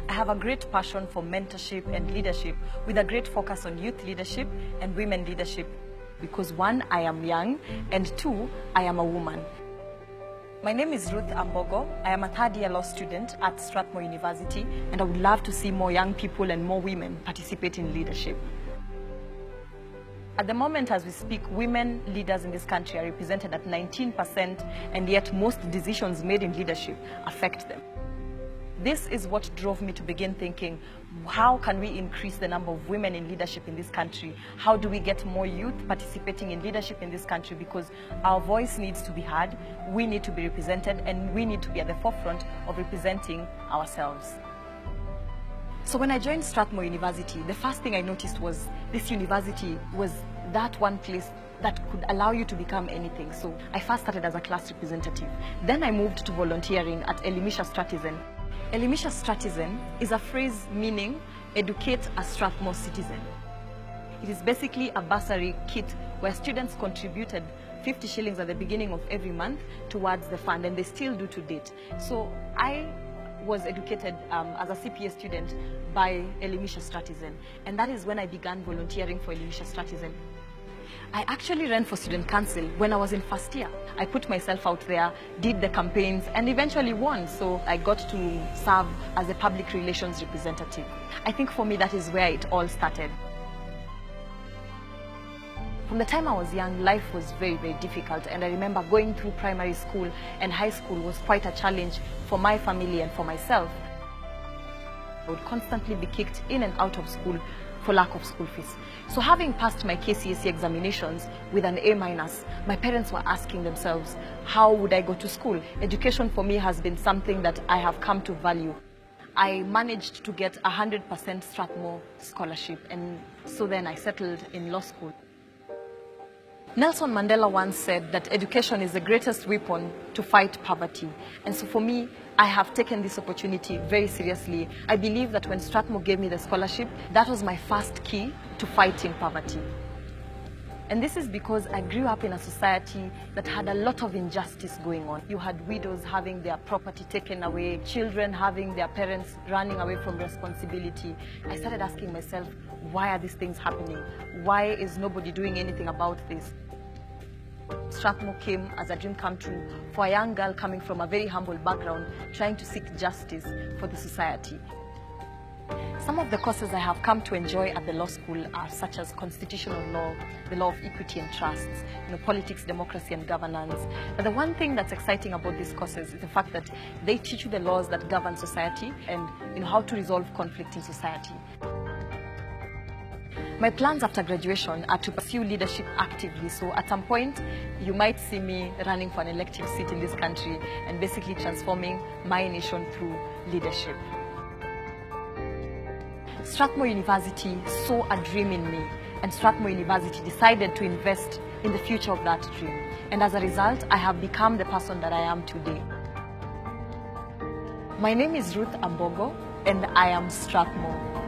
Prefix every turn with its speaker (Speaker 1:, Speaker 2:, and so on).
Speaker 1: I have a great passion for mentorship and leadership with a great focus on youth leadership and women leadership because one, I am young, and two, I am a woman. My name is Ruth Ambogo. I am a third-year law student at Strathmore University, and I would love to see more young people and more women participate in leadership. At the moment as we speak, women leaders in this country are represented at 19%, and yet most decisions made in leadership affect them. This is what drove me to begin thinking, how can we increase the number of women in leadership in this country? How do we get more youth participating in leadership in this country? Because our voice needs to be heard, we need to be represented, and we need to be at the forefront of representing ourselves. So when I joined Strathmore University, the first thing I noticed was this university was that one place that could allow you to become anything. So I first started as a class representative. Then I moved to volunteering at Elimisha Strathmore. Elimisha Strathmore is a phrase meaning educate a Strathmore citizen. It is basically a bursary kit where students contributed 50 shillings at the beginning of every month towards the fund, and they still do to date. So I was educated as a CPA student by Elimisha Strathmore, and that is when I began volunteering for Elimisha Strathmore. I actually ran for student council when I was in first year. I put myself out there, did the campaigns, and eventually won. So I got to serve as a public relations representative. I think for me that is where it all started. From the time I was young, life was very, very difficult, and I remember going through primary school and high school was quite a challenge for my family and for myself. I would constantly be kicked in and out of school for lack of school fees. So having passed my KCSE examinations with an A-, my parents were asking themselves, how would I go to school? Education for me has been something that I have come to value. I managed to get 100% Strathmore scholarship, and so then I settled in law school. Nelson Mandela once said that education is the greatest weapon to fight poverty. And so for me, I have taken this opportunity very seriously. I believe that when Strathmore gave me the scholarship, that was my first key to fighting poverty. And this is because I grew up in a society that had a lot of injustice going on. You had widows having their property taken away, children having their parents running away from responsibility. I started asking myself, why are these things happening? Why is nobody doing anything about this? Strathmore came as a dream come true for a young girl coming from a very humble background, trying to seek justice for the society. Some of the courses I have come to enjoy at the law school are such as constitutional law, the law of equity and trusts, politics, democracy and governance. But the one thing that's exciting about these courses is the fact that they teach you the laws that govern society and how to resolve conflict in society. My plans after graduation are to pursue leadership actively, so at some point you might see me running for an elective seat in this country and basically transforming my nation through leadership. Strathmore University saw a dream in me, and Strathmore University decided to invest in the future of that dream. And as a result, I have become the person that I am today. My name is Ruth Ambogo, and I am Strathmore.